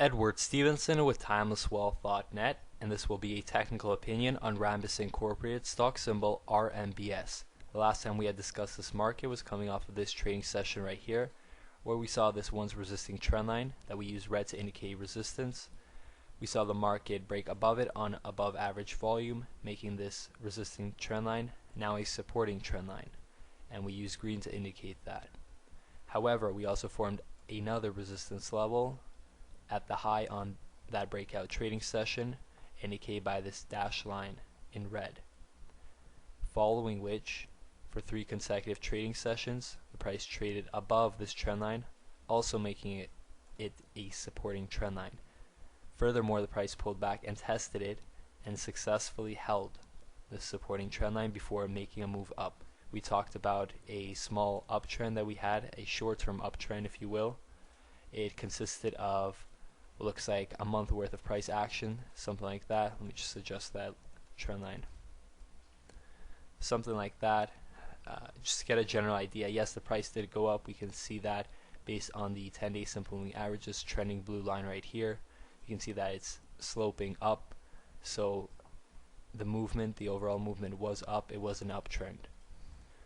Edward Stevenson with TimelessWealth.net, and this will be a technical opinion on Rambus Incorporated, stock symbol RMBS. The last time we had discussed this market was coming off of this trading session right here, where we saw this one's resisting trend line that we use red to indicate resistance. We saw the market break above it on above average volume, making this resisting trend line now a supporting trend line, and we use green to indicate that. However, we also formed another resistance level at the high on that breakout trading session, indicated by this dashed line in red, following which for 3 consecutive trading sessions the price traded above this trend line, also making it a supporting trend line. Furthermore, the price pulled back and tested it and successfully held this supporting trend line before making a move up. We talked about a small uptrend that we had, a short-term uptrend if you will. It consisted of what looks like a month worth of price action, something like that. Let me just adjust that trend line. Something like that, just to get a general idea. Yes, the price did go up. We can see that based on the 10-day simple moving averages trending blue line right here. You can see that it's sloping up, so the movement, the overall movement was up. It was an uptrend.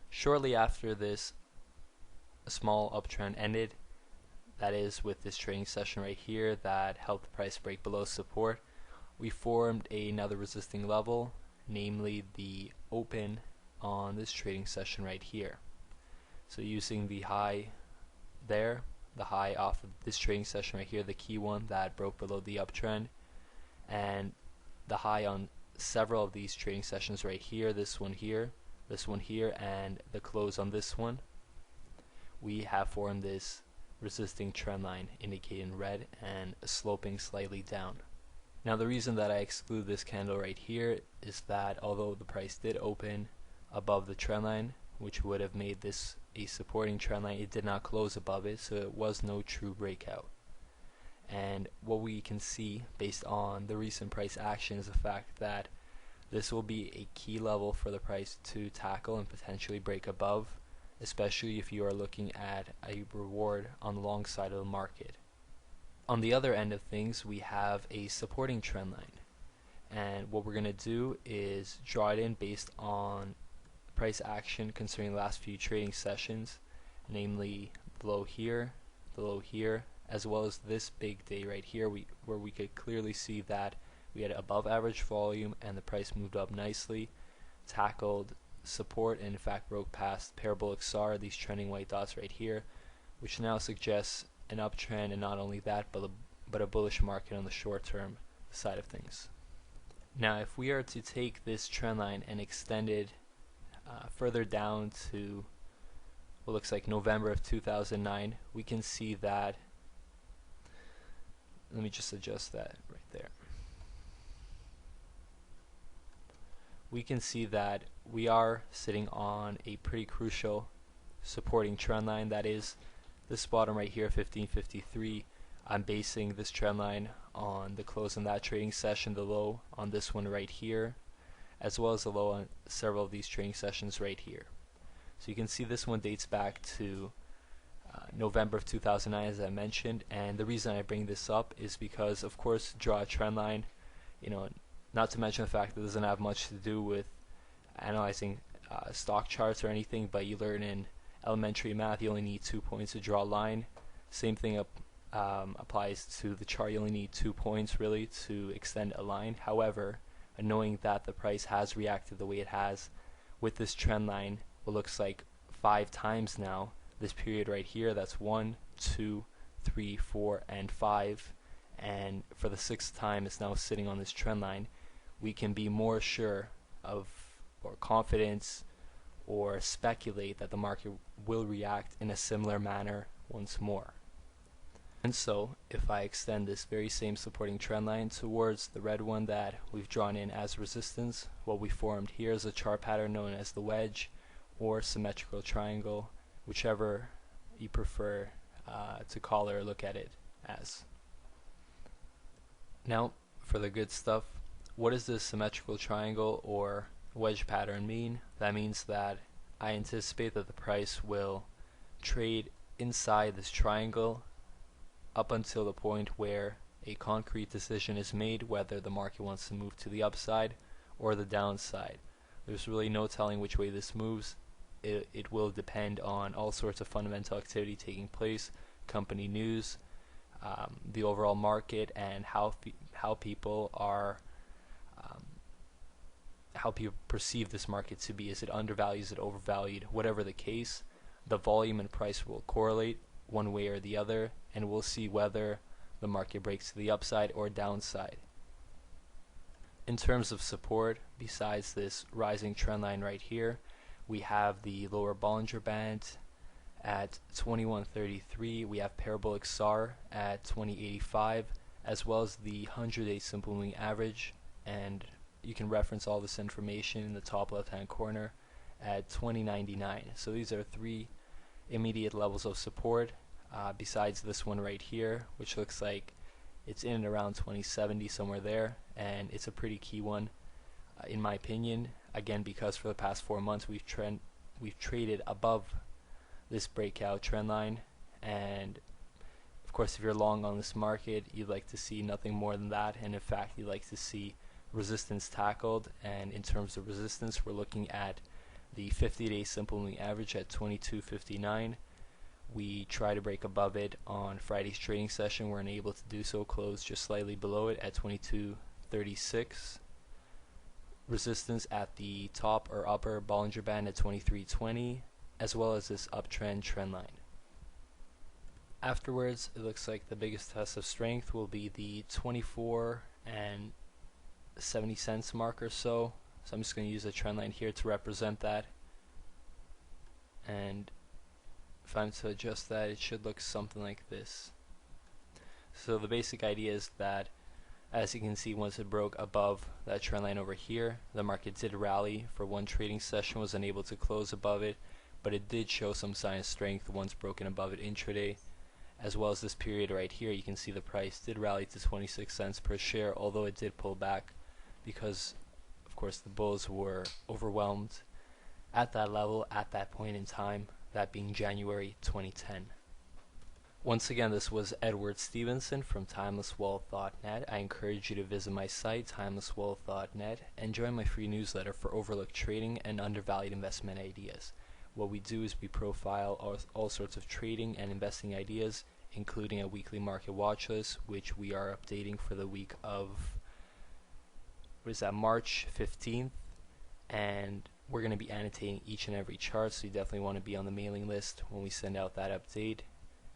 Shortly after this small uptrend ended, that is with this trading session right here that helped the price break below support, we formed another resisting level, namely the open on this trading session right here. So using the high there, the high off of this trading session right here, the key one that broke below the uptrend, and the high on several of these trading sessions right here, this one here, and the close on this one, we have formed this resisting trend line indicated in red and sloping slightly down. Now the reason that I exclude this candle right here is that although the price did open above the trend line, which would have made this a supporting trend line, it did not close above it, so it was no true breakout. And what we can see based on the recent price action is the fact that this will be a key level for the price to tackle and potentially break above, especially if you are looking at a reward on the long side of the market. On the other end of things, we have a supporting trend line, and what we're going to do is draw it in based on price action concerning the last few trading sessions, namely the low here, as well as this big day right here, where we could clearly see that we had above average volume and the price moved up nicely, tackled support, and in fact broke past parabolic SAR, these trending white dots right here, which now suggests an uptrend, and not only that, but a bullish market on the short term side of things. Now if we are to take this trend line and extend it further down to what looks like November of 2009, we can see that, let me just adjust that right there. We can see that we are sitting on a pretty crucial supporting trend line, that is this bottom right here, 1553. I'm basing this trend line on the close in that trading session, the low on this one right here, as well as the low on several of these trading sessions right here. So you can see this one dates back to November of 2009, as I mentioned, and the reason I bring this up is because, of course, draw a trend line, not to mention the fact that it doesn't have much to do with analyzing stock charts or anything, but you learn in elementary math you only need 2 points to draw a line. Same thing applies to the chart. You only need 2 points really to extend a line. However, knowing that the price has reacted the way it has with this trend line, what looks like 5 times now, this period right here, that's 1, 2, 3, 4, and 5, and for the 6th time it's now sitting on this trend line, we can be more sure of, or confidence, or speculate that the market will react in a similar manner once more. And so if I extend this very same supporting trend line towards the red one that we've drawn in as resistance, what we formed here is a chart pattern known as the wedge or symmetrical triangle, whichever you prefer to call it or look at it as. Now for the good stuff, what does this symmetrical triangle or wedge pattern mean? That means that I anticipate that the price will trade inside this triangle up until the point where a concrete decision is made whether the market wants to move to the upside or the downside. There's really no telling which way this moves. It will depend on all sorts of fundamental activity taking place, company news, the overall market, and how people are how people perceive this market to be. Is it undervalued? Is it overvalued? Whatever the case, the volume and price will correlate one way or the other, and we'll see whether the market breaks to the upside or downside. In terms of support, besides this rising trend line right here, we have the lower Bollinger Band at 2133. We have parabolic SAR at 2085, as well as the 100-day simple moving average, and you can reference all this information in the top left hand corner at 2099. So these are three immediate levels of support, besides this one right here, which looks like it's in and around 2070, somewhere there, and it's a pretty key one in my opinion, again because for the past 4 months we've traded above this breakout trend line, and of course if you're long on this market, you'd like to see nothing more than that, and in fact you'd like to see resistance tackled. And in terms of resistance, we're looking at the 50-day simple moving average at 2259. We try to break above it on Friday's trading session. We're unable to do so, closed just slightly below it at 2236. Resistance at the top or upper Bollinger Band at 2320, as well as this uptrend trend line. Afterwards, it looks like the biggest test of strength will be the 24 and 70 cents mark or so. So I'm just going to use a trend line here to represent that, and if I'm to adjust that, it should look something like this. So the basic idea is that, as you can see, once it broke above that trend line over here, the market did rally for one trading session, was unable to close above it, but it did show some sign of strength once broken above it intraday, as well as this period right here. You can see the price did rally to 26 cents per share, although it did pull back because of course the bulls were overwhelmed at that level at that point in time, that being January 2010. Once again, this was Edward Stevenson from TimelessWealth.net. I encourage you to visit my site, TimelessWealth.net, and join my free newsletter for overlooked trading and undervalued investment ideas. What we do is we profile all sorts of trading and investing ideas, including a weekly market watch list, which we are updating for the week of March 15th, and we're going to be annotating each and every chart, so you definitely want to be on the mailing list when we send out that update,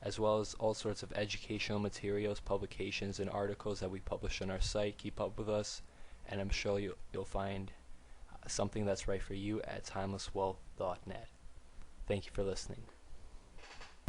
as well as all sorts of educational materials, publications, and articles that we publish on our site. Keep up with us, and I'm sure you'll find something that's right for you at TimelessWealth.net. Thank you for listening.